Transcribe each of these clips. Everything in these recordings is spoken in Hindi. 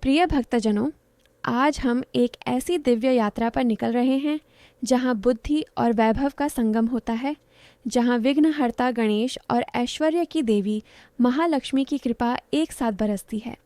प्रिय भक्तजनों, आज हम एक ऐसी दिव्य यात्रा पर निकल रहे हैं जहां बुद्धि और वैभव का संगम होता है, जहां विघ्नहर्ता गणेश और ऐश्वर्य की देवी महालक्ष्मी की कृपा एक साथ बरसती है।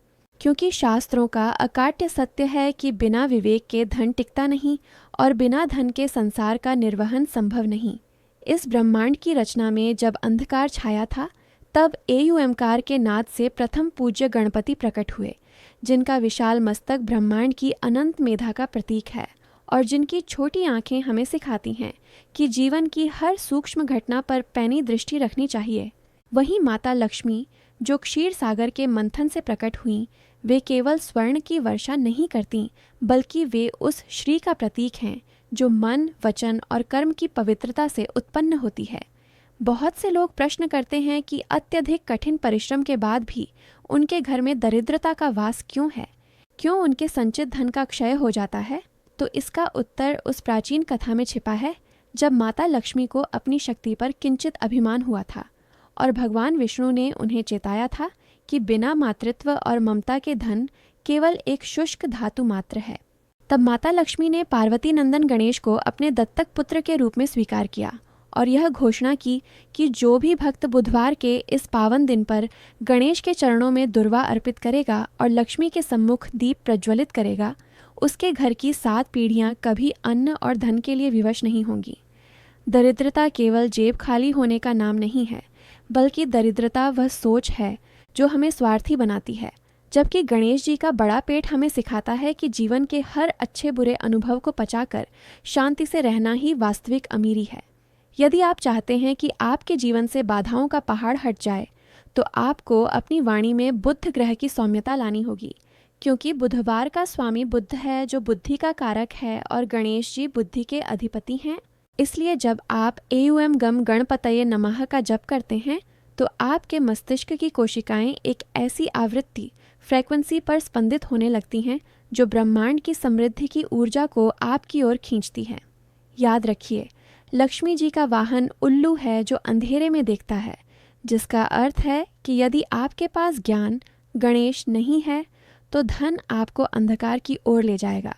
क्योंकि शास्त्रों का अकाट्य सत्य है कि बिना विवेक के धन टिकता नहीं और बिना धन के संसार का निर्वहन संभव नहीं। इस ब्रह्मांड की रचना में जब अंधकार छाया था, तब एयूएमकार के नाद से प्रथम पूज्य गणपति प्रकट हुए, जिनका विशाल मस्तक ब्रह्मांड की अनंत मेधा का प्रतीक है और जिनकी छोटी आंखें हमें सिखाती हैं कि जीवन की हर सूक्ष्म घटना पर पैनी दृष्टि रखनी चाहिए। वहीं माता लक्ष्मी, जो क्षीर सागर के मंथन से प्रकट हुईं, वे केवल स्वर्ण की वर्षा नहीं करती, बल्कि वे उस श्री का प्रतीक हैं जो मन, वचन और कर्म की पवित्रता से उत्पन्न होती है। बहुत से लोग प्रश्न करते हैं कि अत्यधिक कठिन परिश्रम के बाद भी उनके घर में दरिद्रता का वास क्यों है, क्यों उनके संचित धन का क्षय हो जाता है। तो इसका उत्तर उस प्राचीन कथा में छिपा है, जब माता लक्ष्मी को अपनी शक्ति पर किंचित अभिमान हुआ था और भगवान विष्णु ने उन्हें चेताया था कि बिना मातृत्व और ममता के धन केवल एक शुष्क धातु मात्र है। तब माता लक्ष्मी ने पार्वती नंदन गणेश को अपने दत्तक पुत्र के रूप में स्वीकार किया और यह घोषणा की कि जो भी भक्त बुधवार के इस पावन दिन पर गणेश के चरणों में दुर्वा अर्पित करेगा और लक्ष्मी के सम्मुख दीप प्रज्वलित करेगा, उसके घर की 7 पीढ़ियां कभी अन्न और धन के लिए विवश नहीं होंगी। दरिद्रता केवल जेब खाली होने का नाम नहीं है, बल्कि दरिद्रता वह सोच है जो हमें स्वार्थी बनाती है, जबकि गणेश जी का बड़ा पेट हमें सिखाता है कि जीवन के हर अच्छे बुरे अनुभव को पचाकर शांति से रहना ही वास्तविक अमीरी है। यदि आप चाहते हैं कि आपके जीवन से बाधाओं का पहाड़ हट जाए, तो आपको अपनी वाणी में बुध ग्रह की सौम्यता लानी होगी, क्योंकि बुधवार का स्वामी बुध है, जो बुद्धि का कारक है, और गणेश जी बुद्धि के अधिपति हैं। इसलिए जब आप एयूएम गम गणपतये नमः का जप करते हैं, तो आपके मस्तिष्क की कोशिकाएं एक ऐसी आवृत्ति फ्रीक्वेंसी पर स्पंदित होने लगती हैं जो ब्रह्मांड की समृद्धि की ऊर्जा को आपकी ओर खींचती है। याद रखिए, लक्ष्मी जी का वाहन उल्लू है जो अंधेरे में देखता है, जिसका अर्थ है कि यदि आपके पास ज्ञान गणेश नहीं है तो धन आपको अंधकार की ओर ले जाएगा,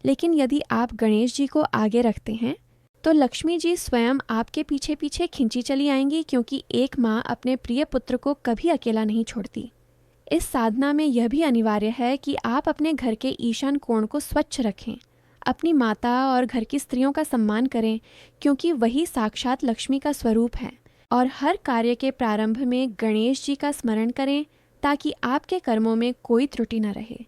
लेकिन यदि आप गणेश जी को आगे रखते हैं तो लक्ष्मी जी स्वयं आपके पीछे पीछे खिंची चली आएंगी, क्योंकि एक माँ अपने प्रिय पुत्र को कभी अकेला नहीं छोड़ती। इस साधना में यह भी अनिवार्य है कि आप अपने घर के ईशान कोण को स्वच्छ रखें, अपनी माता और घर की स्त्रियों का सम्मान करें, क्योंकि वही साक्षात लक्ष्मी का स्वरूप है, और हर कार्य के प्रारंभ में गणेश जी का स्मरण करें ताकि आपके कर्मों में कोई त्रुटि न रहे।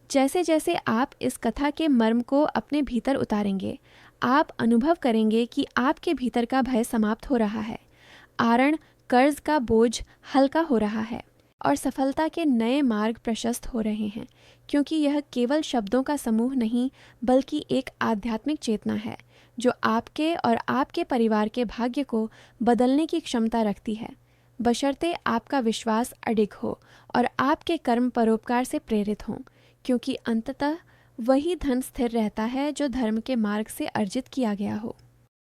जैसे जैसे आप इस कथा के मर्म को अपने भीतर उतारेंगे, आप अनुभव करेंगे कि आपके भीतर का भय समाप्त हो रहा है, आरण कर्ज का बोझ हल्का हो रहा है और सफलता के नए मार्ग प्रशस्त हो रहे हैं, क्योंकि यह केवल शब्दों का समूह नहीं, बल्कि एक आध्यात्मिक चेतना है जो आपके और आपके परिवार के भाग्य को बदलने की क्षमता रखती है, बशर्ते आपका विश्वास अडिग हो और आपके कर्म परोपकार से प्रेरित हों, क्योंकि अंततः वही धन स्थिर रहता है जो धर्म के मार्ग से अर्जित किया गया हो।